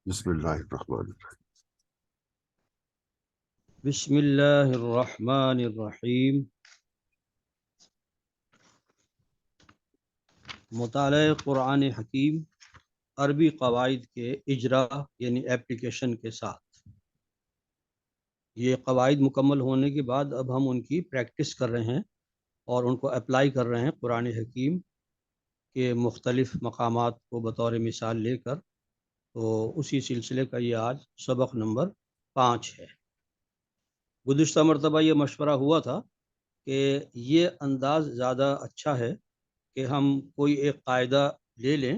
بسم اللہ الرحمن الرحیم۔ بسم اللہ الرحمن الرحیم۔ مطالعہ قرآن حکیم عربی قواعد کے اجرا یعنی ایپلیکیشن کے ساتھ۔ یہ قواعد مکمل ہونے کے بعد اب ہم ان کی پریکٹس کر رہے ہیں اور ان کو اپلائی کر رہے ہیں قرآن حکیم کے مختلف مقامات کو بطور مثال لے کر۔ تو اسی سلسلے کا یہ آج سبق نمبر 5 ہے۔ گزشتہ مرتبہ یہ مشورہ ہوا تھا کہ یہ انداز زیادہ اچھا ہے کہ ہم کوئی ایک قاعدہ لے لیں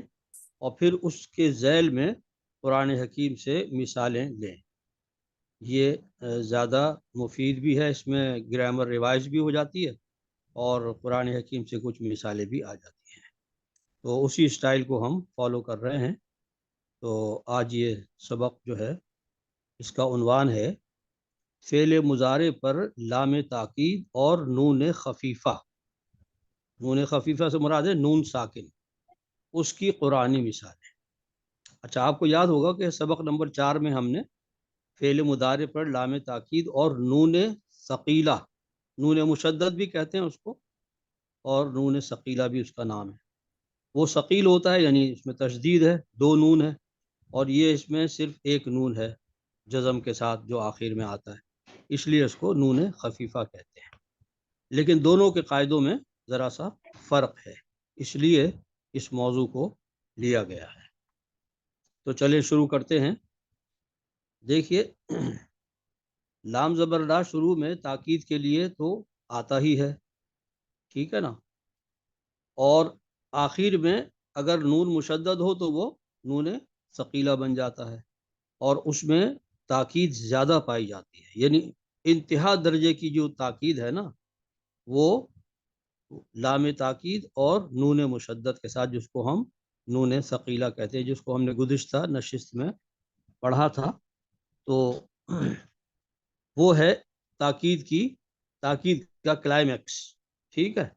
اور پھر اس کے ذیل میں قرآن حکیم سے مثالیں لیں۔ یہ زیادہ مفید بھی ہے، اس میں گرامر ریوائز بھی ہو جاتی ہے اور قرآن حکیم سے کچھ مثالیں بھی آ جاتی ہیں۔ تو اسی اسٹائل کو ہم فالو کر رہے ہیں۔ تو آج یہ سبق جو ہے اس کا عنوان ہے فعل مضارع پر لام تاکید اور نون خفیفہ۔ نون خفیفہ سے مراد ہے نون ساکن، اس کی قرآنی مثالیں۔ اچھا، آپ کو یاد ہوگا کہ سبق نمبر 4 میں ہم نے فعل مضارع پر لام تاکید اور نون ثقیلہ، نون مشدد بھی کہتے ہیں اس کو اور نون ثقیلہ بھی اس کا نام ہے۔ وہ ثقیل ہوتا ہے یعنی اس میں تشدید ہے، 2 نون ہے، اور یہ اس میں صرف ایک نون ہے جزم کے ساتھ جو آخر میں آتا ہے، اس لیے اس کو نون خفیفہ کہتے ہیں۔ لیکن دونوں کے قاعدوں میں ذرا سا فرق ہے، اس لیے اس موضوع کو لیا گیا ہے۔ تو چلیں شروع کرتے ہیں۔ دیکھیے، لام زبر لا شروع میں تاکید کے لیے تو آتا ہی ہے، ٹھیک ہے نا، اور آخر میں اگر نون مشدد ہو تو وہ نون ثقیلہ بن جاتا ہے، اور اس میں تاکید زیادہ پائی جاتی ہے، یعنی انتہا درجے کی جو تاکید ہے نا وہ لام تاکید اور نون مشدد کے ساتھ، جس کو ہم نون ثقیلہ کہتے ہیں، جس کو ہم نے گزشتہ نشست میں پڑھا تھا۔ تو وہ ہے تاکید کا کلائمیکس، ٹھیک ہے۔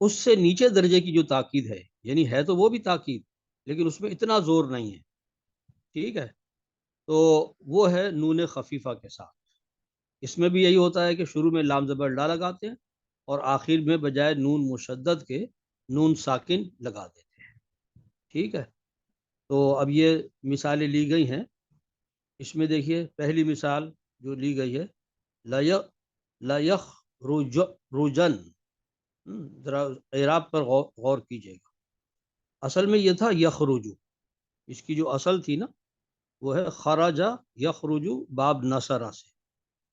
اس سے نیچے درجے کی جو تاکید ہے، یعنی ہے تو وہ بھی تاکید لیکن اس میں اتنا زور نہیں ہے، ٹھیک ہے، تو وہ ہے نون خفیفہ کے ساتھ۔ اس میں بھی یہی ہوتا ہے کہ شروع میں لام زبر لا لگاتے ہیں اور آخر میں بجائے نون مشدد کے نون ساکن لگا دیتے ہیں، ٹھیک ہے۔ تو اب یہ مثالیں لی گئی ہیں، اس میں دیکھیے پہلی مثال جو لی گئی ہے لَيَخْرُجَنَّ، ذرا اعراب پر غور کیجیے گا۔ اصل میں یہ تھا یخرجو، اس کی جو اصل تھی نا وہ ہے خراجہ یخرجو، باب نصرہ سے،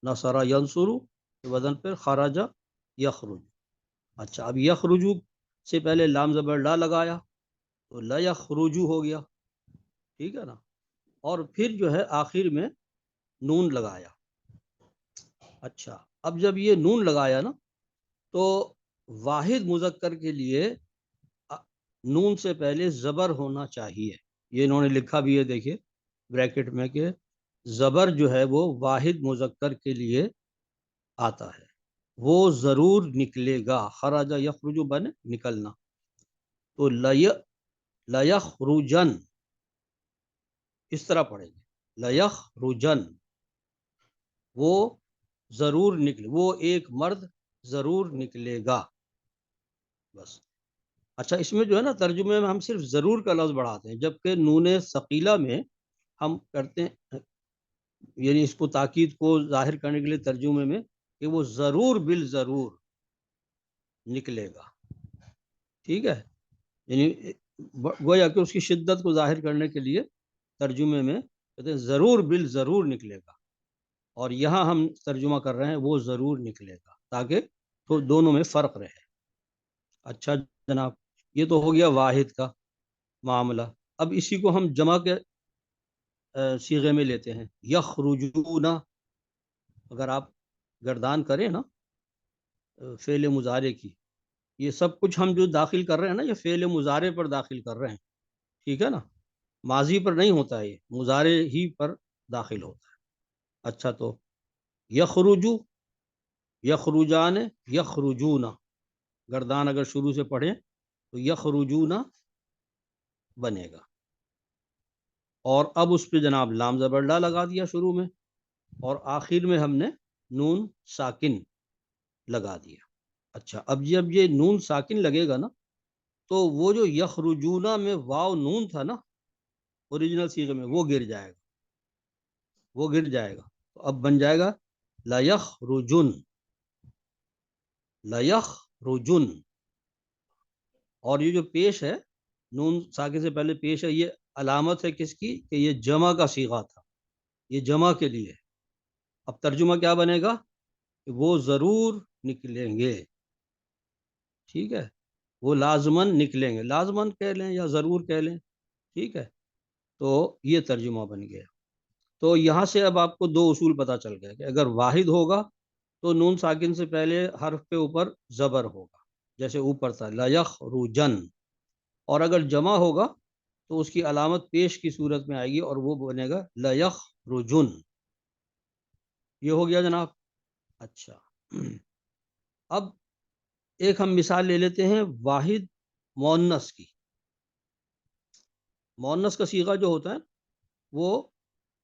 نصرہ ینصرو کے وزن پر خراجہ یخرجو۔ اچھا، اب یخرجو سے پہلے لام زبر لا لگایا تو لا یخرجو ہو گیا، ٹھیک ہے نا، اور پھر جو ہے آخر میں نون لگایا۔ اچھا، اب جب یہ نون لگایا نا تو واحد مذکر کے لیے نون سے پہلے زبر ہونا چاہیے۔ یہ انہوں نے لکھا بھی ہے، دیکھیے بریکٹ میں، کہ زبر جو ہے وہ واحد مذکر کے لیے آتا ہے، وہ ضرور نکلے گا۔ خراجہ یخرجو بنے نکلنا، تو لیخرجن اس طرح پڑھیں گے، لیخرجن، وہ ضرور نکلے، وہ ایک مرد ضرور نکلے گا، بس۔ اچھا، اس میں جو ہے نا ترجمے میں ہم صرف ضرور کا لفظ بڑھاتے ہیں، جبکہ نون ثقیلہ میں ہم کرتے ہیں، یعنی اس کو تاکید کو ظاہر کرنے کے لیے ترجمے میں کہ وہ ضرور بالضرور نکلے گا، ٹھیک ہے، یعنی گویا کہ اس کی شدت کو ظاہر کرنے کے لیے ترجمے میں کہتے ہیں ضرور بالضرور نکلے گا، اور یہاں ہم ترجمہ کر رہے ہیں وہ ضرور نکلے گا، تاکہ تو دونوں میں فرق رہے۔ اچھا جناب، یہ تو ہو گیا واحد کا معاملہ۔ اب اسی کو ہم جمع کے صیغے میں لیتے ہیں، یخرجون۔ اگر آپ گردان کریں نا فعل مضارع کی، یہ سب کچھ ہم جو داخل کر رہے ہیں نا یہ فعل مضارع پر داخل کر رہے ہیں، ٹھیک ہے نا، ماضی پر نہیں ہوتا ہے، یہ مضارع ہی پر داخل ہوتا ہے۔ اچھا، تو یخرجو، یخرجان، یخرجون، گردان اگر شروع سے پڑھیں تو یخرجون بنے گا۔ اور اب اس پہ جناب لام زبر لا لگا دیا شروع میں، اور آخر میں ہم نے نون ساکن لگا دیا۔ اچھا اب جب یہ نون ساکن لگے گا نا تو وہ جو یخرجونا میں واو نون تھا نا اوریجنل صیغے میں، وہ گر جائے گا، وہ گر جائے گا، تو اب بن جائے گا لیخرجن، لیخرجن۔ اور یہ جو پیش ہے نون ساکن سے پہلے پیش ہے، یہ علامت ہے کس کی؟ کہ یہ جمع کا صیغہ تھا، یہ جمع کے لیے۔ اب ترجمہ کیا بنے گا؟ کہ وہ ضرور نکلیں گے، ٹھیک ہے، وہ لازمن نکلیں گے، لازمن کہہ لیں یا ضرور کہہ لیں، ٹھیک ہے، تو یہ ترجمہ بن گیا۔ تو یہاں سے اب آپ کو دو اصول پتہ چل گئے کہ اگر واحد ہوگا تو نون ساکن سے پہلے حرف پہ اوپر زبر ہوگا، جیسے اوپر تھا لیخرجن، اور اگر جمع ہوگا تو اس کی علامت پیش کی صورت میں آئے گی اور وہ بنے گا لیخرجن۔ یہ ہو گیا جناب۔ اچھا اب ایک ہم مثال لے لیتے ہیں واحد مؤنث کی۔ مؤنث کا صیغہ جو ہوتا ہے وہ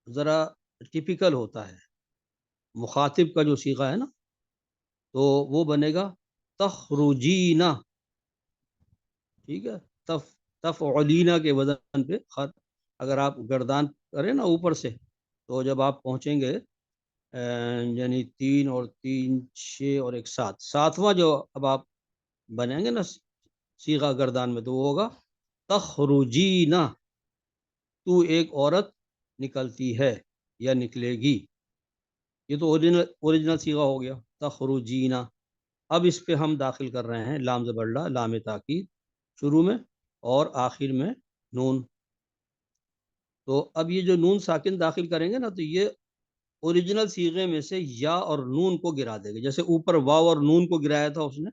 ذرا ٹپیکل ہوتا ہے، مخاطب کا جو صیغہ ہے نا، تو وہ بنے گا تخرجینا، ٹھیک ہے، تفعلینا کے وزن پہ خط اگر آپ گردان کریں نا اوپر سے، تو جب آپ پہنچیں گے یعنی 3 اور 3 6 اور 1 7، ساتواں جو اب آپ بنیں گے نا صیغہ گردان میں، تو وہ ہوگا تخرجینا، تو ایک عورت نکلتی ہے یا نکلے گی۔ یہ تو اوریجنل صیغہ ہو گیا تخرجینا۔ اب اس پہ ہم داخل کر رہے ہیں لام زبر لا، لام تاکید شروع میں اور آخر میں نون۔ تو اب یہ جو نون ساکن داخل کریں گے نا تو یہ اوریجنل صیغے میں سے یا اور نون کو گرا دے گا، جیسے اوپر واو اور نون کو گرایا تھا اس نے،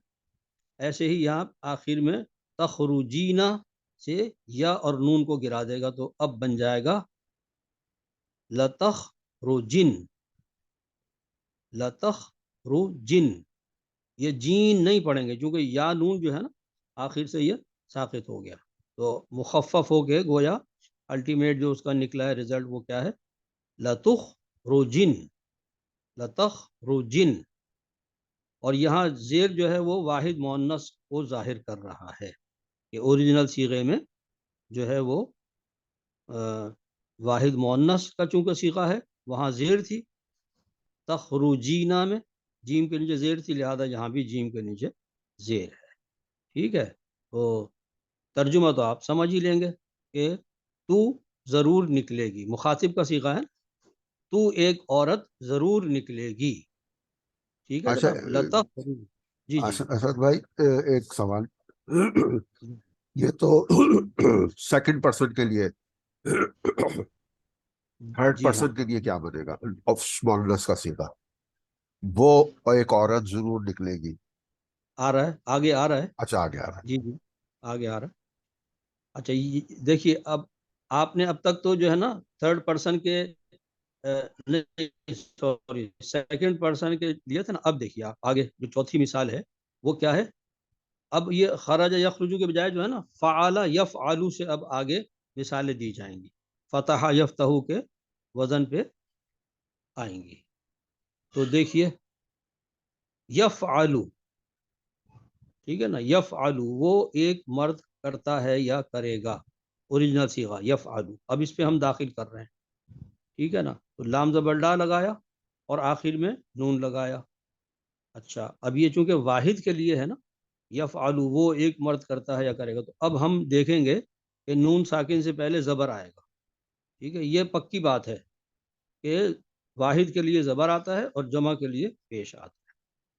ایسے ہی یہاں آخر میں تخرجینا سے یا اور نون کو گرا دے گا، تو اب بن جائے گا لتخرجن، لتخرجن۔ یہ جین نہیں پڑھیں گے کیونکہ یا نون جو ہے نا آخر سے یہ ساقط ہو گیا، تو مخفف ہو کے گویا الٹیمیٹ جو اس کا نکلا ہے رزلٹ وہ کیا ہے؟ لتخرجن، لتخرجن۔ اور یہاں زیر جو ہے وہ واحد مؤنث کو ظاہر کر رہا ہے کہ اوریجنل صیغے میں جو ہے وہ واحد مؤنث کا چونکہ صیغہ ہے، وہاں زیر تھی تخرجینا میں، جیم کے نیچے زیر تھی، لہذا یہاں بھی جیم کے نیچے زیر ہے، ٹھیک ہے۔ تو ترجمہ تو آپ سمجھ ہی لیں گے کہ تو ضرور نکلے گی، مخاطب کا صیغہ ہے، تو ایک عورت ضرور نکلے گی، ٹھیک ہے اچھا جناب، لتا۔ جی جی اسد بھائی، ایک سوال، یہ تو سیکنڈ پرسن کے لیے، تھرڈ جی ہاں، پرسن کے لیے کیا بنے گا؟ آف مؤنث کا صیغہ، وہ ایک عورت ضرور نکلے گی۔ آ رہا ہے، آگے آ رہا ہے، اچھا آگے آ رہا جی جی آگے آ رہا ہے۔ اچھا دیکھیے اب آپ نے اب تک تو جو ہے نا تھرڈ پرسن کے سوری سیکنڈ پرسن کے لیے تھا نا، اب دیکھیے آپ آگے جو چوتھی مثال ہے وہ کیا ہے؟ اب یہ خرج یخرجو کے بجائے جو ہے نا فعال یفعلو سے اب آگے مثالیں دی جائیں گی، فتح یفتح کے وزن پہ آئیں گی۔ تو دیکھیے یفعلو، ٹھیک ہے نا، یفعلو وہ ایک مرد کرتا ہے یا کرے گا، اوریجنل صیغہ یفعلو۔ اب اس پہ ہم داخل کر رہے ہیں، ٹھیک ہے نا، تو لام زبر لا لگایا اور آخر میں نون لگایا۔ اچھا اب یہ چونکہ واحد کے لیے ہے نا، یفعلو وہ ایک مرد کرتا ہے یا کرے گا، تو اب ہم دیکھیں گے کہ نون ساکن سے پہلے زبر آئے گا، ٹھیک ہے، یہ پکی بات ہے کہ واحد کے لیے زبر آتا ہے اور جمع کے لیے پیش آتا ہے۔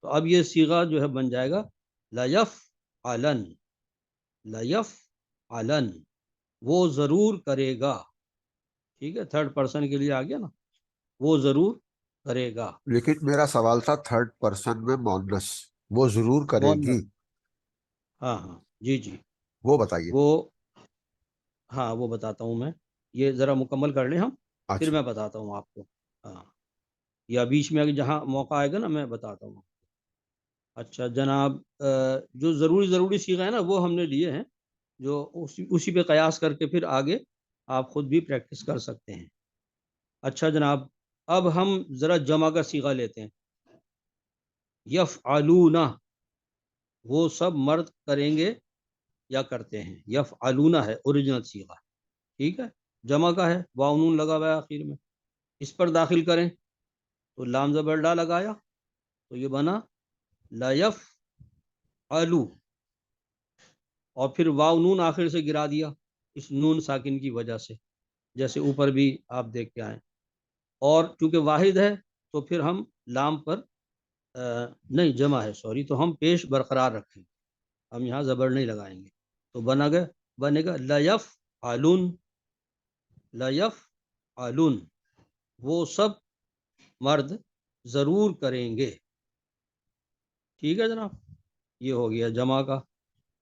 تو اب یہ صیغہ جو ہے بن جائے گا لیفعلن، لیفعلن، وہ ضرور کرے گا، ٹھیک ہے، تھرڈ پرسن کے لیے آ گیا نا، وہ ضرور کرے گا۔ لیکن میرا سوال تھا تھرڈ پرسن میں مؤنث، وہ ضرور کرے مؤنث، گی، ہاں ہاں جی جی، وہ بتائیے۔ وہ ہاں وہ بتاتا ہوں میں، یہ ذرا مکمل کر لیں ہم، پھر اچھا میں بتاتا ہوں آپ کو، ہاں، یا بیچ میں اگر جہاں موقع آئے گا نا میں بتاتا ہوں۔ اچھا جناب، جو ضروری صیغہ ہے نا وہ ہم نے لیے ہیں جو اسی پہ قیاس کر کے پھر آگے آپ خود بھی پریکٹس کر سکتے ہیں۔ اچھا جناب، اب ہم ذرا جمع کا صیغہ لیتے ہیں۔ یفعلون، وہ سب مرد کریں گے یا کرتے ہیں۔ یفعلون ہے اوریجنل صیغہ، ٹھیک ہے، جمع کا ہے، واو نون لگا ہوا ہے آخر میں، اس پر داخل کریں تو لام زبر ڈا لگایا تو یہ بنا لیفعلو، اور پھر واو نون آخر سے گرا دیا اس نون ساکن کی وجہ سے، جیسے اوپر بھی آپ دیکھ کے آئیں، اور چونکہ واحد ہے تو پھر ہم لام پر نہیں جمع ہے سوری، تو ہم پیش برقرار رکھیں، ہم یہاں زبر نہیں لگائیں گے، تو بنے گا لیفعلون، لیفعلون، وہ سب مرد ضرور کریں گے، ٹھیک ہے جناب، یہ ہو گیا جمع کا۔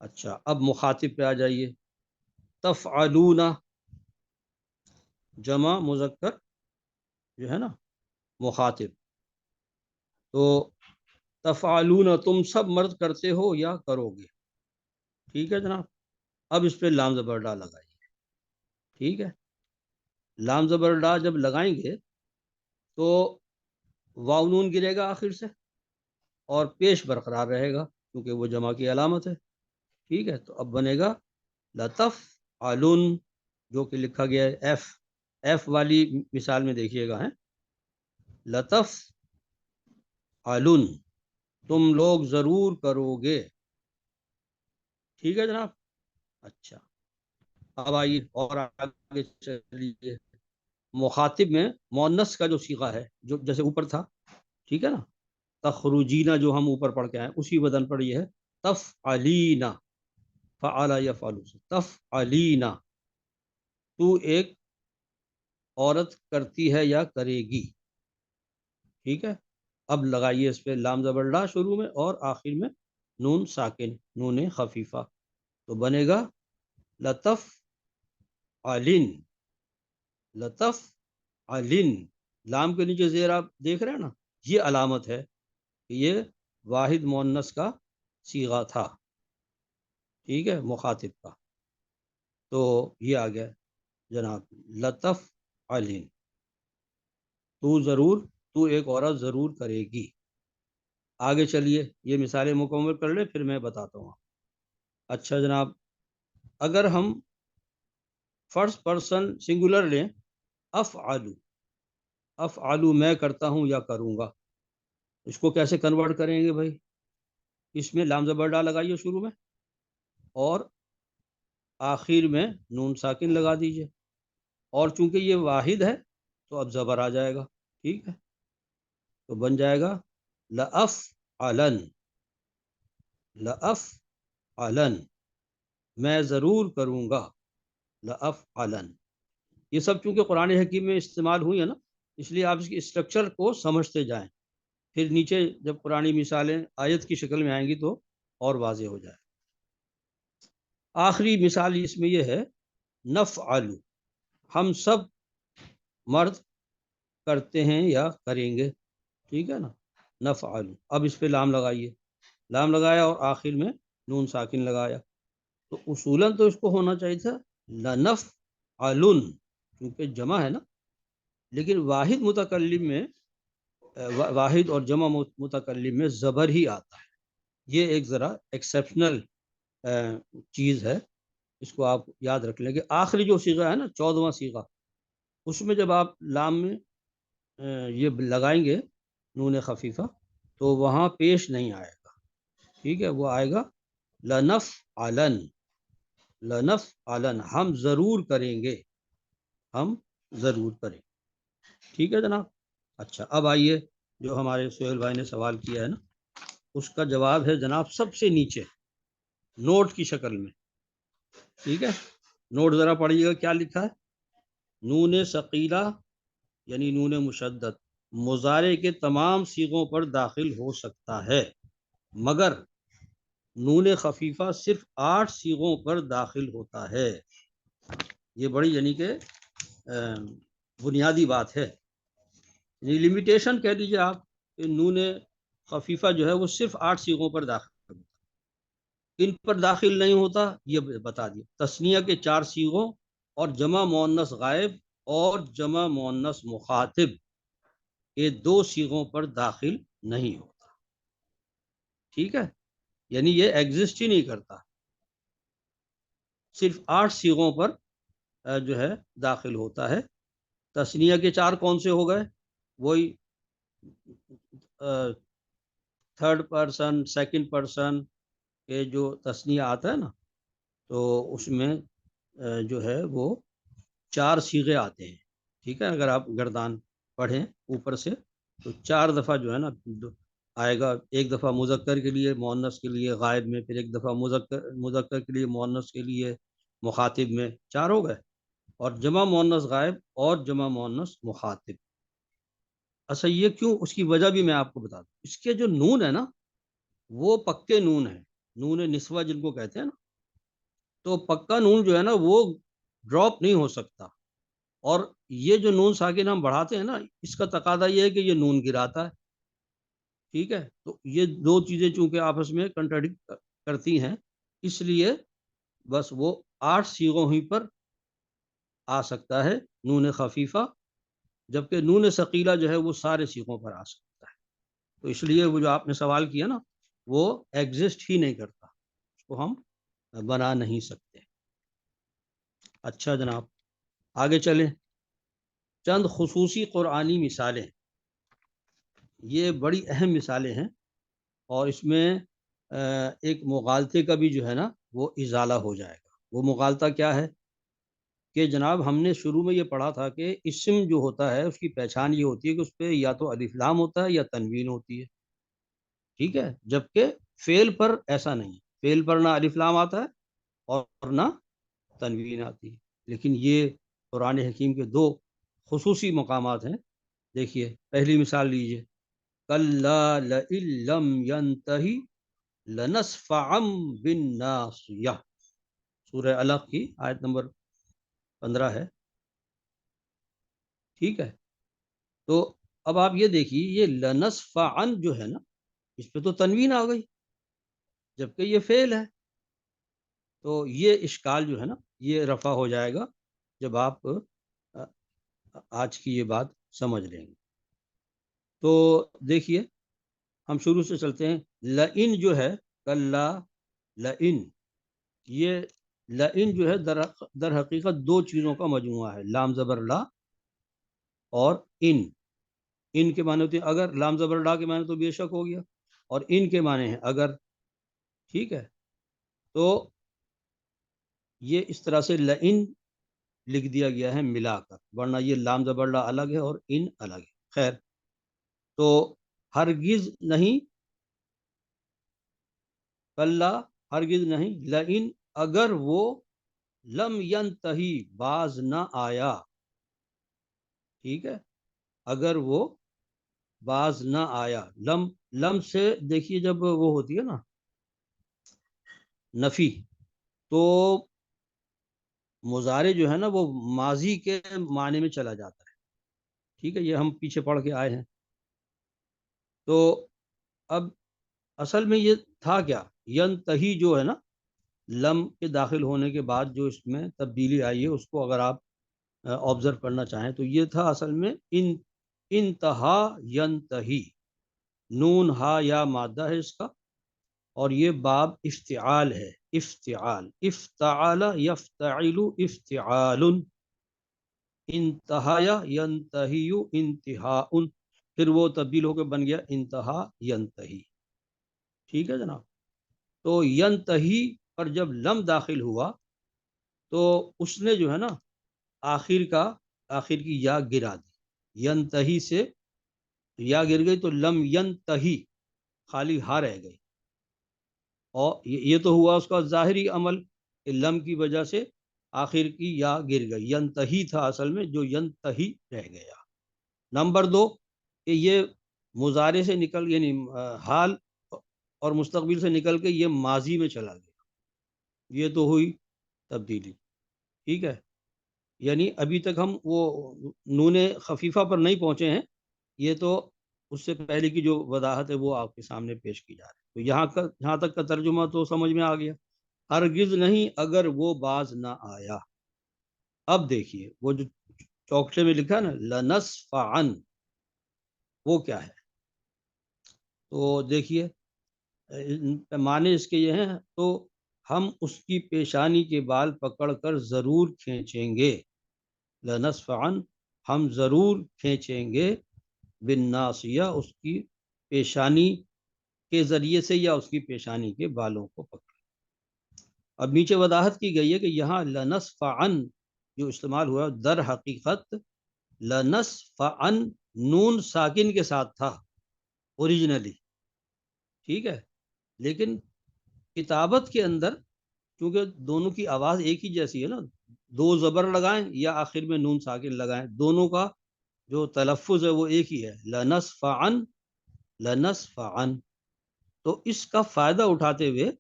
اچھا اب مخاطب پہ آ جائیے۔ تفعلون، جمع مذکر جو ہے نا مخاطب، تو تفعلون تم سب مرد کرتے ہو یا کرو گے، ٹھیک ہے جناب۔ اب اس پہ لام زبر ڈا لگائیے، ٹھیک ہے، لام زبر ڈا جب لگائیں گے تو واو نون گرے گا آخر سے اور پیش برقرار رہے گا کیونکہ وہ جمع کی علامت ہے، ٹھیک ہے، تو اب بنے گا لتفعلن، جو کہ لکھا گیا ہے ایف والی مثال میں دیکھیے گا، ہے لتفعلن، تم لوگ ضرور کرو گے، ٹھیک ہے جناب۔ اچھا اب آئیے اور آگے چلیے۔ مخاطب میں مؤنث کا جو صیغہ ہے، جو جیسے اوپر تھا، ٹھیک ہے نا، تخرجینا جو ہم اوپر پڑھ کے آئے اسی وزن پر یہ ہے تفعلینا، فعل یفعل سے تفعلینا، تو ایک عورت کرتی ہے یا کرے گی، ٹھیک ہے، اب لگائیے اس پہ لام زبر لا شروع میں اور آخر میں نون ساکن، نون خفیفہ، تو بنے گا لتفعلن، لتفعلن، لام کے نیچے زیر آپ دیکھ رہے ہیں نا، یہ علامت ہے کہ یہ واحد مؤنث کا صیغہ تھا، ٹھیک ہے، مخاطب کا، تو یہ آ گیا جناب لتفعلن، تو ایک عورت ضرور کرے گی۔ آگے چلیے، یہ مثالیں مکمل کر لیں پھر میں بتاتا ہوں۔ اچھا جناب، اگر ہم فرسٹ پرسن سنگولر لیں، افعلو، افعلو میں کرتا ہوں یا کروں گا، اس کو کیسے کنورٹ کریں گے بھائی؟ اس میں لام زبر ڈا لگائیے شروع میں اور آخر میں نون ساکن لگا دیجئے، اور چونکہ یہ واحد ہے تو اب زبر آ جائے گا، ٹھیک ہے، تو بن جائے گا لأفعلن، لأفعلن، میں ضرور کروں گا، لأفعلن، یہ سب چونکہ قرآن حکیم میں استعمال ہوئی ہے نا، اس لیے آپ اس کی اسٹرکچر کو سمجھتے جائیں، پھر نیچے جب قرآنی مثالیں آیت کی شکل میں آئیں گی تو اور واضح ہو جائے۔ آخری مثال اس میں یہ ہے نفعل، ہم سب مرد کرتے ہیں یا کریں گے، ٹھیک ہے نا، نفعل، اب اس پہ لام لگائیے، لام لگایا اور آخر میں نون ساکن لگایا، تو اصولاً تو اس کو ہونا چاہیے تھا لنفعلن، کیونکہ جمع ہے نا، لیکن واحد متکلم میں واحد اور جمع متکلم میں زبر ہی آتا ہے، یہ ایک ذرا ایکسیپشنل چیز ہے، اس کو آپ یاد رکھ لیں کہ آخری جو صیغہ ہے نا 14واں صیغہ، اس میں جب آپ لام میں یہ لگائیں گے نون خفیفہ تو وہاں پیش نہیں آئے گا، ٹھیک ہے، وہ آئے گا لنفعلن، لنفعلن، ہم ضرور کریں گے، ہم ضرور کریں گے، ٹھیک ہے جناب۔ اچھا اب آئیے جو ہمارے سہیل بھائی نے سوال کیا ہے نا، اس کا جواب ہے جناب سب سے نیچے نوٹ کی شکل میں، ٹھیک ہے، نوٹ ذرا پڑھیے گا کیا لکھا ہے۔ نون ثقیلہ یعنی نون مشدد مضارع کے تمام صیغوں پر داخل ہو سکتا ہے، مگر نون خفیفہ صرف 8 صیغوں پر داخل ہوتا ہے، یہ بڑی یعنی کہ بنیادی بات ہے، لمیٹیشن کہہ دیجیے آپ کہ نون خفیفہ جو ہے وہ صرف 8 صیغوں پر داخل ہوتا ہے، ان پر داخل نہیں ہوتا یہ بتا دیا، تثنیہ کے 4 صیغوں اور جمع مؤنث غائب اور جمع مؤنث مخاطب یہ دو صیغوں پر داخل نہیں ہوتا. ٹھیک ہے، یعنی یہ ایگزسٹ ہی نہیں کرتا، صرف 8 صیغوں پر جو ہے داخل ہوتا ہے. تثنیہ کے 4 کون سے ہو گئے؟ وہی تھرڈ پرسن، سیکنڈ پرسن کے جو تثنیہ آتا ہے نا، تو اس میں جو ہے وہ 4 صیغے آتے ہیں. ٹھیک ہے، اگر آپ گردان پڑھیں اوپر سے تو 4 دفعہ جو ہے نا آئے گا. ایک دفعہ مذکر کے لیے، مؤنث کے لیے غائب میں، پھر ایک دفعہ مذکر کے لیے، مؤنث کے لیے مخاطب میں، 4 ہو گئے. اور جمع مؤنث غائب اور جمع مؤنث مخاطب. اچھا یہ کیوں، اس کی وجہ بھی میں آپ کو بتا دوں. اس کے جو نون ہے نا وہ پکے نون ہے، نون نسوہ جن کو کہتے ہیں نا، تو پکا نون جو ہے نا وہ ڈراپ نہیں ہو سکتا. اور یہ جو نون ساکن ہم بڑھاتے ہیں نا، اس کا تقاضا یہ ہے کہ یہ نون گراتا ہے. ٹھیک ہے، تو یہ دو چیزیں چونکہ آپس میں کنٹراڈکٹ کرتی ہیں، اس لیے بس وہ 8 صیغوں ہی پر آ سکتا ہے نون خفیفہ، جبکہ نون ثقیلہ جو ہے وہ سارے صیغوں پر آ سکتا ہے. تو اس لیے وہ جو آپ نے سوال کیا نا وہ ایگزسٹ ہی نہیں کرتا، اس کو ہم بنا نہیں سکتے. اچھا جناب آگے چلیں. چند خصوصی قرآنی مثالیں، یہ بڑی اہم مثالیں ہیں، اور اس میں ایک مغالطے کا بھی جو ہے نا وہ ازالہ ہو جائے گا. وہ مغالطہ کیا ہے کہ جناب ہم نے شروع میں یہ پڑھا تھا کہ اسم جو ہوتا ہے اس کی پہچان یہ ہوتی ہے کہ اس پہ یا تو الف لام ہوتا ہے یا تنوین ہوتی ہے. ٹھیک ہے، جبکہ فعل پر ایسا نہیں، فعل پر نہ الف لام آتا ہے اور نہ تنوین آتی ہے. لیکن یہ قرآن حکیم کے 2 خصوصی مقامات ہیں. دیکھیے پہلی مثال لیجئے، کَلَّا لَئِن لَّمْ يَنْتَهِ لَنَسْفَعًا بِالنَّاصِيَةِ، سورہ علق کی آیت نمبر 15 ہے. ٹھیک ہے، تو اب آپ یہ دیکھیے یہ لَنَسْفَعًا جو ہے نا اس پہ تو تنوین آ گئی جبکہ یہ فعل ہے. تو یہ اشکال جو ہے نا یہ رفع ہو جائے گا جب آپ آج کی یہ بات سمجھ لیں گے. تو دیکھیے ہم شروع سے چلتے ہیں. لئن جو ہے کلا لئن، یہ لئن جو ہے در حقیقت 2 چیزوں کا مجموعہ ہے، لام زبر لا اور ان کے معنی ہوتے ہیں اگر. لام زبر لا کے معنی تو بے شک ہو گیا، اور ان کے معنی ہیں اگر. ٹھیک ہے، تو یہ اس طرح سے لئن لکھ دیا گیا ہے ملا کر، ورنہ یہ لام زبر لا الگ ہے اور ان الگ ہے. خیر، تو ہرگز نہیں، کلا ہرگز نہیں، لئن اگر وہ لم ینتہی باز نہ آیا. ٹھیک ہے، اگر وہ باز نہ آیا. لم سے دیکھیے جب وہ ہوتی ہے نا نفی، تو مضارع جو ہے نا وہ ماضی کے معنی میں چلا جاتا ہے. ٹھیک ہے، یہ ہم پیچھے پڑھ کے آئے ہیں. تو اب اصل میں یہ تھا کیا، ینتہی جو ہے نا لم کے داخل ہونے کے بعد جو اس میں تبدیلی آئی ہے اس کو اگر آپ آبزرو کرنا چاہیں تو یہ تھا اصل میں انتہا ینتہی. نون ہا یا مادہ ہے اس کا، اور یہ باب افتعال ہے. افتعال، افتعال یفتعل افتعال. انتہا ینتہی انتہاء، پھر وہ تبدیل ہو کے بن گیا انتہا ینتہی. ٹھیک ہے جناب، تو ینتہی پر جب لم داخل ہوا تو اس نے جو ہے نا آخر کی یا گرا دی. ینتہی سے یا گر گئی تو لم ینتہی خالی ہا رہ گئی، اور یہ تو ہوا اس کا ظاہری عمل کہ لم کی وجہ سے آخر کی یا گر گئی. ینتہی تھا اصل میں جو ینتہی رہ گیا. نمبر 2 کہ یہ مضارع سے نکل یعنی حال اور مستقبل سے نکل کے یہ ماضی میں چلا گیا، یہ تو ہوئی تبدیلی. ٹھیک ہے، یعنی ابھی تک ہم وہ نون خفیفہ پر نہیں پہنچے ہیں، یہ تو اس سے پہلے کی جو وضاحت ہے وہ آپ کے سامنے پیش کی جا رہی ہے. تو یہاں تک کا ترجمہ تو سمجھ میں آ گیا. ہرگز نہیں اگر وہ باز نہ آیا. اب دیکھیے وہ جو چوکٹے میں لکھا نا لنصفعن، وہ کیا ہے؟ تو دیکھیے معنی اس کے یہ ہیں، تو ہم اس کی پیشانی کے بال پکڑ کر ضرور کھینچیں گے، لنصفعن ہم ضرور کھینچیں گے، بالناصیہ اس کی پیشانی کے ذریعے سے یا اس کی پیشانی کے بالوں کو پکڑ۔ اب نیچے وضاحت کی گئی ہے کہ یہاں لنصفعن جو استعمال ہوا در حقیقت لنصفعن نون ساکن کے ساتھ تھا اوریجنلی، ٹھیک ہے، لیکن کتابت کے اندر کیونکہ دونوں کی آواز ایک ہی جیسی ہے نا، دو زبر لگائیں یا آخر میں نون ساکن لگائیں، دونوں کا جو تلفظ ہے وہ ایک ہی ہے، لنصفعن لنصفعن۔ تو اس کا فائدہ اٹھاتے ہوئے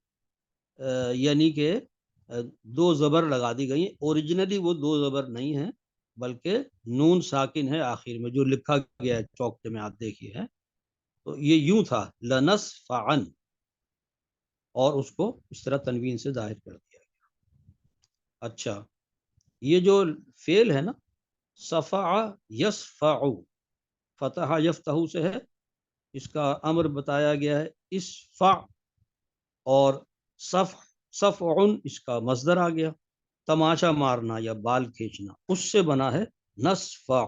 یعنی کہ دو زبر لگا دی گئی، اوریجنلی وہ دو زبر نہیں ہیں بلکہ نون ساکن ہے آخر میں جو لکھا گیا ہے چوکٹے میں، آپ دیکھیے ہے، تو یہ یوں تھا لنصفعن، اور اس کو اس طرح تنوین سے ظاہر کر دیا گیا۔ اچھا یہ جو فعل ہے نا صفع یصفع، فتح یفتح سے ہے، اس کا امر بتایا گیا ہے اسفع، اور صفع اس کا مصدر آ گیا تماشا مارنا یا بال کھینچنا، اس سے بنا ہے نصفع،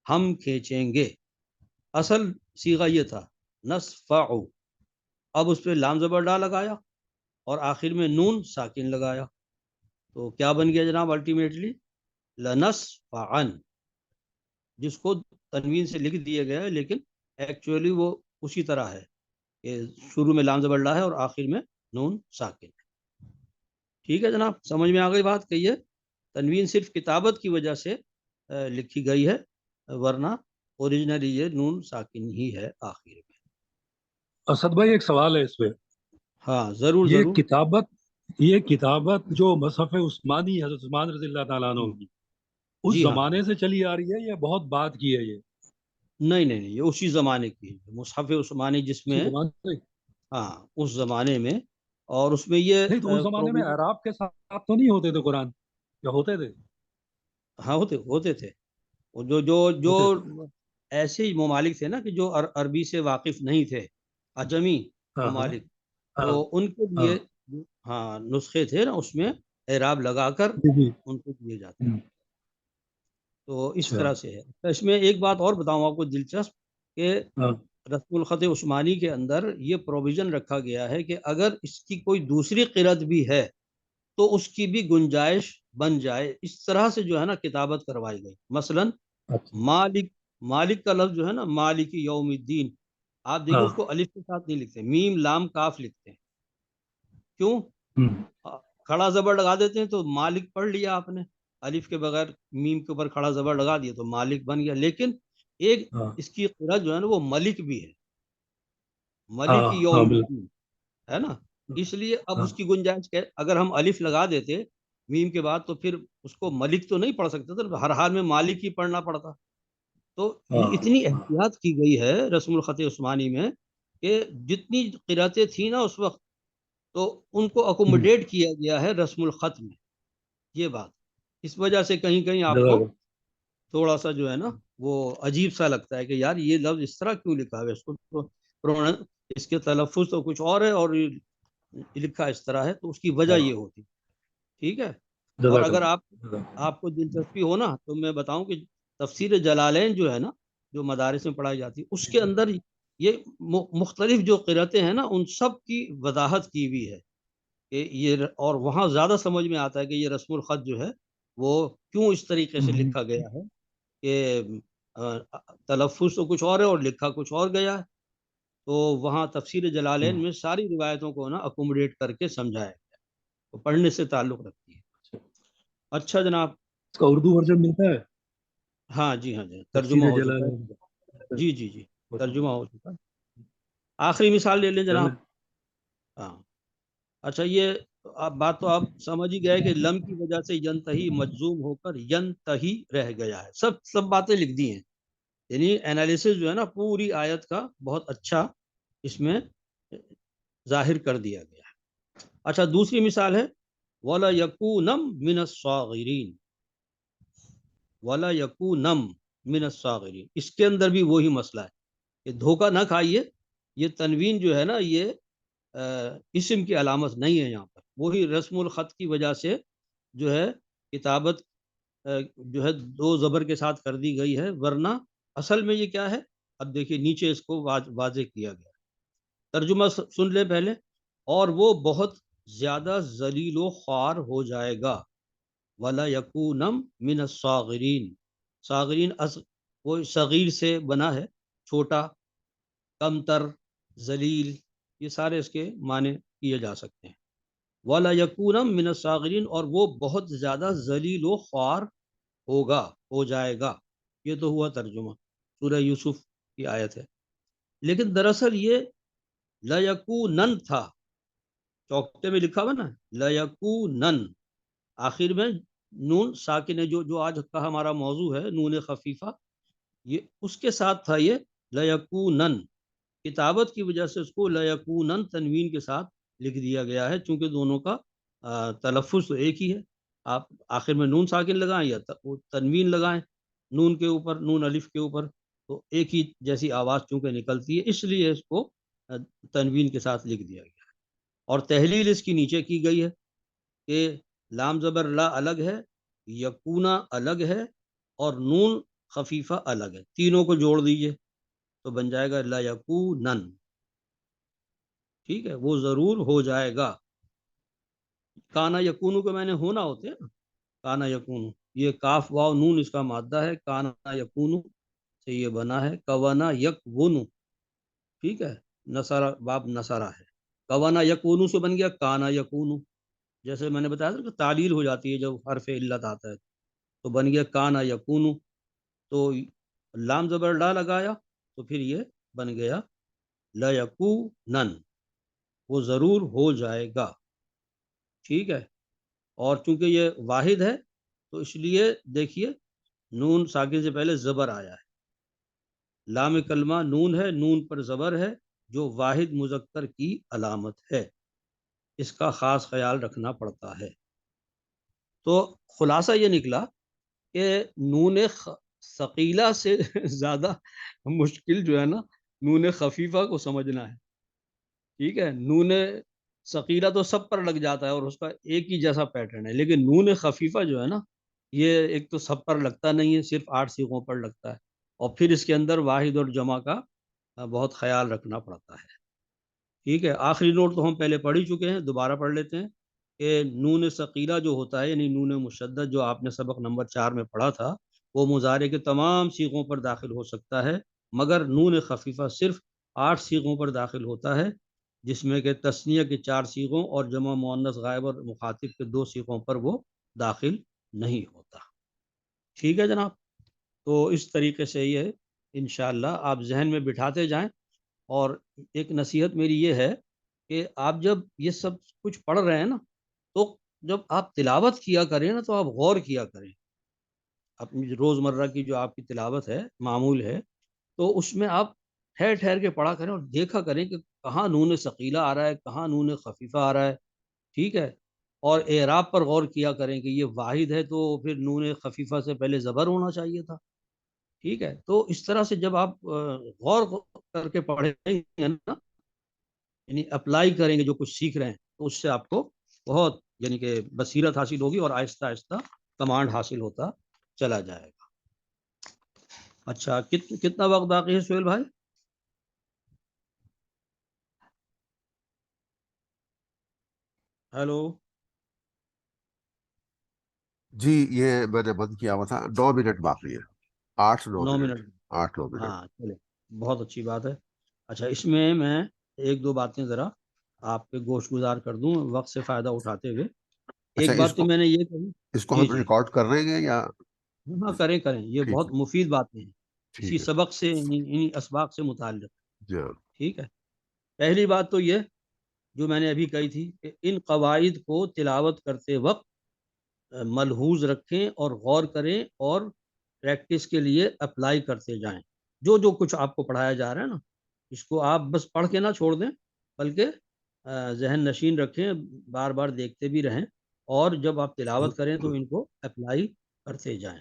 ہم کھینچیں گے، اصل صیغہ یہ تھا نصفع، اب اس پہ لام زبر ڈا لگایا اور آخر میں نون ساکن لگایا، تو کیا بن گیا جناب الٹیمیٹلی لنصفعن، جس کو تنوین سے لکھ دیا گیا ہے لیکن ایکچولی وہ اسی طرح ہے کہ شروع میں لام زبر ڈا ہے اور آخر میں نون ساکن ہے۔ ٹھیک ہے جناب، سمجھ میں آ گئی بات؟ کہیے تنوین صرف کتابت کی وجہ سے لکھی گئی ہے، ورنہ اوریجنلی یہ نون ساکن ہی ہے آخر میں۔ اسد بھائی ایک سوال ہے اس پہ، ہاں ضرور یہ ضرور۔ کتابت جو مصحف عثمانی حضرت عثمان رضی اللہ تعالیٰ عنہ کی اس جی ہاں، زمانے سے چلی آ رہی ہے یا بہت بعد کی ہے یہ؟ نہیں نہیں نہیں، یہ اسی زمانے کی ہے مصحف عثمانی، جس اسی میں زمانے سے؟ ہاں اس زمانے میں، اور اس میں یہ نہیں تو اس زمانے میں پروویژن، اعراب کے ساتھ تو نہیں ہوتے تھے قرآن، یا ہوتے تھے؟ ہاں ہوتے تھے، جو جو جو ہوتے تھے، ایسے ممالک تھے نا کہ جو عربی سے واقف نہیں تھے، عجمی ہاں ہاں ممالک، ہاں تو ان کے ہاں، لیے ہاں نسخے تھے نا، اس میں اعراب لگا کر جی جی، ان کو دیے جاتے ہوں، تھے، تو اس اچھا، طرح سے ہے۔ تو اس میں ایک بات اور بتاؤں آپ کو دلچسپ، کہ ہاں رسم الخط عثمانی کے اندر یہ پروویژن رکھا گیا ہے کہ اگر اس کی کوئی دوسری قرأت بھی ہے تو اس کی بھی گنجائش بن جائے، اس طرح سے جو ہے نا کتابت کروائی گئی۔ مثلا اچھا، مالک، مالک کا لفظ جو ہے نا مالک یوم الدین، آپ دیکھیں ہاں، اس کو الف کے ساتھ نہیں لکھتے، میم لام کاف لکھتے ہیں، کیوں؟ ہوں، کھڑا زبر لگا دیتے ہیں تو مالک پڑھ لیا آپ نے، الف کے بغیر میم کے اوپر کھڑا زبر لگا دیا تو مالک بن گیا، لیکن ایک ہاں اس کی قرأت جو ہے نا وہ ملک بھی ہے، ہاں ملک ہاں یوم بالکل، الدین ہے نا، اس لیے اب ہاں اس کی گنجائش اگر ہم الف لگا دیتے میم کے بعد تو پھر اس کو ملک تو نہیں پڑھ سکتے تھے، ہر حال میں مالک ہی پڑھنا پڑتا، تو ہاں اتنی ہاں، احتیاط کی گئی ہے رسم الخط عثمانی میں کہ جتنی قرأتیں تھیں نا اس وقت، تو ان کو ہوں، اکوموڈیٹ کیا گیا ہے رسم الخط میں، یہ بات اس وجہ سے کہیں کہیں آپ کو جزاک تھوڑا سا جو ہے نا وہ عجیب سا لگتا ہے کہ یار یہ لفظ اس طرح کیوں لکھا ہے، اس کو اس کے تلفظ تو کچھ اور ہے اور لکھا اس طرح ہے، تو اس کی وجہ اللہ، یہ ہوتی، ٹھیک ہے۔ اور جزاک اگر اللہ، آپ جزاک آپ کو دلچسپی ہو نا تو میں بتاؤں کہ تفسیر جلالین جو ہے نا، جو مدارس میں پڑھائی جاتی ہے، اس کے اندر یہ مختلف جو قرأتیں ہیں نا ان سب کی وضاحت کی ہوئی ہے کہ یہ، اور وہاں زیادہ سمجھ میں آتا ہے کہ یہ رسم الخط جو ہے وہ کیوں اس طریقے سے اللہ، لکھا گیا ہے، کہ تلفظ تو کچھ اور ہے اور لکھا کچھ اور گیا ہے، تو وہاں تفسیر جلالین میں ساری روایتوں کو نا اکوموڈیٹ کر کے سمجھایا گیا، تو پڑھنے سے تعلق رکھتی ہے۔ اچھا جناب، اس کا اردو ورژن ملتا ہے؟ ہاں جی ہاں جی، ترجمہ تفسیر ہو چکا جلالین، ہے، جی جی جی، ترجمہ ہو چکا ہے۔ آخری مثال لے لیں چلیں، جناب، ہاں اچھا یہ بات تو آپ سمجھ ہی گئے کہ لم کی وجہ سے ینتہی مجزوم ہو کر ینتہی رہ گیا ہے، سب باتیں لکھ دی ہیں، یعنی انالیسس جو ہے نا پوری آیت کا بہت اچھا اس میں ظاہر کر دیا گیا ہے۔ اچھا دوسری مثال ہے وَلَيَكُونَ مِنَ الصَّاغِرِينَ، ولا یکونم من الصاغرین، اس کے اندر بھی وہی مسئلہ ہے کہ دھوکہ نہ کھائیے. یہ تنوین جو ہے نا یہ اسم کی علامت نہیں ہے یہاں پر، وہی رسم الخط کی وجہ سے جو ہے کتابت جو ہے دو زبر کے ساتھ کر دی گئی ہے، ورنہ اصل میں یہ کیا ہے. اب دیکھیے نیچے اس کو واضح کیا گیا. ترجمہ سن لیں پہلے. اور وہ بہت زیادہ ذلیل و خوار ہو جائے گا. ولا یکونم من الصاغرین، صاغرین وہ صغیر سے بنا ہے، چھوٹا، کمتر، ذلیل، یہ سارے اس کے معنی کیے جا سکتے ہیں. ولا یکونم من الصاغرین، اور وہ بہت زیادہ ذلیل و خوار ہوگا، ہو جائے گا. یہ تو ہوا ترجمہ، سورہ یوسف کی آیت ہے. لیکن دراصل یہ لیکونن تھا، چوکٹے میں لکھا ہوا نا لیکونن، آخر میں نون ساکن ہے، جو آج کا ہمارا موضوع ہے نون خفیفہ، یہ اس کے ساتھ تھا یہ لیکونن. کتابت کی وجہ سے اس کو لیکونن تنوین کے ساتھ لکھ دیا گیا ہے، چونکہ دونوں کا تلفظ تو ایک ہی ہے. آپ آخر میں نون ساکن لگائیں یا تنوین لگائیں نون کے اوپر، نون الف کے اوپر، تو ایک ہی جیسی آواز چونکہ نکلتی ہے، اس لیے اس کو تنوین کے ساتھ لکھ دیا گیا ہے. اور تحلیل اس کی نیچے کی گئی ہے کہ لام زبر لا الگ ہے، یکونا الگ ہے، اور نون خفیفہ الگ ہے. تینوں کو جوڑ دیجئے تو بن جائے گا لا یکونن. ٹھیک ہے، وہ ضرور ہو جائے گا. کانا یکونو کے میں نے ہونا ہوتے ہیں نا، کانا یکونو، یہ کاف واو نون اس کا مادہ ہے. کانا یکونو سے یہ بنا ہے کوانا یکونو. ٹھیک ہے، نصارہ باب نصارہ ہے، کوانا یکونو سے بن گیا کانا یکونو. جیسے میں نے بتایا تھا کہ تعلیل ہو جاتی ہے جب حرف علت آتا ہے، تو بن گیا کانا یکونو. تو لام زبر لا لگایا تو پھر یہ بن گیا لا یکونن، وہ ضرور ہو جائے گا. ٹھیک ہے، اور چونکہ یہ واحد ہے تو اس لیے دیکھیے نون ساکن سے پہلے زبر آیا ہے. لام کلمہ نون ہے، نون پر زبر ہے، جو واحد مذکر کی علامت ہے، اس کا خاص خیال رکھنا پڑتا ہے. تو خلاصہ یہ نکلا کہ نون ثقیلہ سے زیادہ مشکل جو ہے نا نون خفیفہ کو سمجھنا ہے. ٹھیک ہے، نون ثقیلہ تو سب پر لگ جاتا ہے اور اس کا ایک ہی جیسا پیٹرن ہے، لیکن نون خفیفہ جو ہے نا یہ ایک تو سب پر لگتا نہیں ہے، صرف 8 صیغوں پر لگتا ہے، اور پھر اس کے اندر واحد اور جمع کا بہت خیال رکھنا پڑتا ہے. ٹھیک ہے، آخری نوٹ تو ہم پہلے پڑھ ہی چکے ہیں، دوبارہ پڑھ لیتے ہیں کہ نون ثقیلہ جو ہوتا ہے یعنی نون مشدد جو آپ نے سبق نمبر 4 میں پڑھا تھا، وہ مضارع کے تمام صیغوں پر داخل ہو سکتا ہے، مگر نون خفیفہ صرف 8 صیغوں پر داخل ہوتا ہے، جس میں کہ تثنیہ کے 4 صیغوں اور جمع مؤنث غائب اور مخاطب کے 2 صیغوں پر وہ داخل نہیں ہوتا. ٹھیک ہے جناب، تو اس طریقے سے یہ انشاءاللہ آپ ذہن میں بٹھاتے جائیں. اور ایک نصیحت میری یہ ہے کہ آپ جب یہ سب کچھ پڑھ رہے ہیں نا، تو جب آپ تلاوت کیا کریں نا تو آپ غور کیا کریں. اپنی روزمرہ کی جو آپ کی تلاوت ہے، معمول ہے، تو اس میں آپ ٹھہر ٹھہر کے پڑھا کریں اور دیکھا کریں کہ کہاں نون ثقیلہ آ رہا ہے، کہاں نون خفیفہ آ رہا ہے. ٹھیک ہے، اور اعراب پر غور کیا کریں کہ یہ واحد ہے تو پھر نون خفیفہ سے پہلے زبر ہونا چاہیے تھا. ٹھیک ہے، تو اس طرح سے جب آپ غور کر کے پڑھیں گے نا، یعنی اپلائی کریں گے جو کچھ سیکھ رہے ہیں، تو اس سے آپ کو بہت یعنی کہ بصیرت حاصل ہوگی اور آہستہ آہستہ کمانڈ حاصل ہوتا چلا جائے گا. اچھا، کتنا وقت باقی ہے سہیل بھائی؟ ہیلو. جی یہ میں نے بند کیا ہوا تھا، 9 منٹ باقی ہے، 8-9 9 منٹ، منٹ 8-9 منٹ. ہاں چلے، بہت اچھی بات ہے. اچھا، اس میں ایک دو باتیں ذرا آپ کے گوش گزار کر دوں وقت سے فائدہ اٹھاتے ہوئے. اچھا ایک بات تو میں نے یہ کہی. اس کو جی ہم جی، ریکارڈ کر رہے ہیں یا؟ ہاں کریں کریں، یہ ٹھیک بہت ہے، مفید باتیں ہیں، اسی ٹھیک ہے. سبق سے انہی اسباق سے متعلق. جی ہاں. ٹھیک ہے، پہلی بات تو یہ جو میں نے ابھی کہی تھی کہ ان قواعد کو تلاوت کرتے وقت ملحوظ رکھیں اور غور کریں اور پریکٹس کے لیے اپلائی کرتے جائیں. جو جو کچھ آپ کو پڑھایا جا رہا ہے نا، اس کو آپ بس پڑھ کے نہ چھوڑ دیں، بلکہ ذہن نشین رکھیں، بار بار دیکھتے بھی رہیں، اور جب آپ تلاوت کریں تو ان کو اپلائی کرتے جائیں.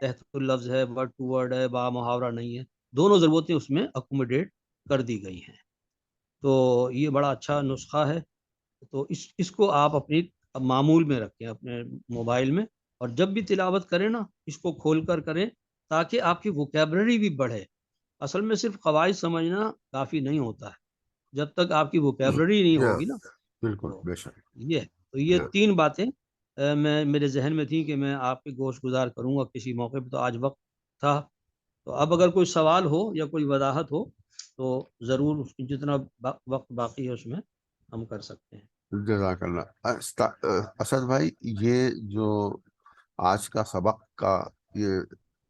تحت اللفظ ہے، ورڈ ٹو ورڈ ہے، با محاورہ نہیں ہے، دونوں ضرورتیں اس میں اکوموڈیٹ کر دی گئی ہیں. تو یہ بڑا اچھا نسخہ ہے. تو اس کو آپ اپنی معمول میں رکھیں اپنے موبائل میں، اور جب بھی تلاوت کریں نا اس کو کھول کر کریں تاکہ آپ کی ووکیبلری بھی بڑھے. اصل میں صرف قواعد سمجھنا کافی نہیں ہوتا ہے، جب تک آپ کی ووکیبلری نہیں ہوگی نا. بالکل تو بے شک. یہ 3 باتیں میرے ذہن میں تھیں کہ میں آپ کے گوش گزار کروں گا کسی موقع پہ. تو آج وقت تھا، تو اب اگر کوئی سوال ہو یا کوئی وضاحت ہو تو ضرور اس کی جتنا وقت باقی ہے اس میں ہم کر سکتے ہیں. جزاک اللہ. اسد بھائی، یہ جو آج کا سبق کا یہ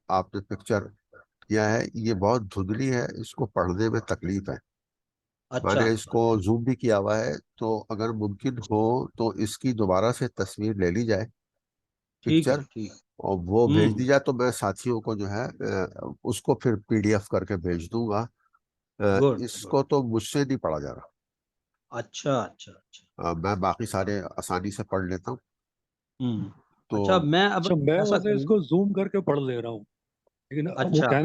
آپ نے پکچر کیا ہے یہ بہت دھندلی ہے، اس کو پڑھنے میں تکلیف ہے. میں اچھا، نے اس کو زوم بھی کیا ہوا ہے، تو اگر ممکن ہو تو اس کی دوبارہ سے تصویر لے لی جائے، ٹھیک ہے، پکچر، ٹھیک. اور وہ بھیج دی ہوں، جائے تو میں ساتھیوں کو جو ہے اس کو پھر PDF کر کے بھیج دوں گا. گڈ اس گڈ. کو تو مجھ سے نہیں پڑھا جا رہا. اچھا اچھا اچھا. میں باقی سارے آسانی سے پڑھ لیتا ہوں. ہوں. تو اچھا، میں اب اچھا، میں ایسا ویسے اس کروں. کو زوم کر کے پڑھ لے رہا ہوں، لیکن وہ اچھا. کہنے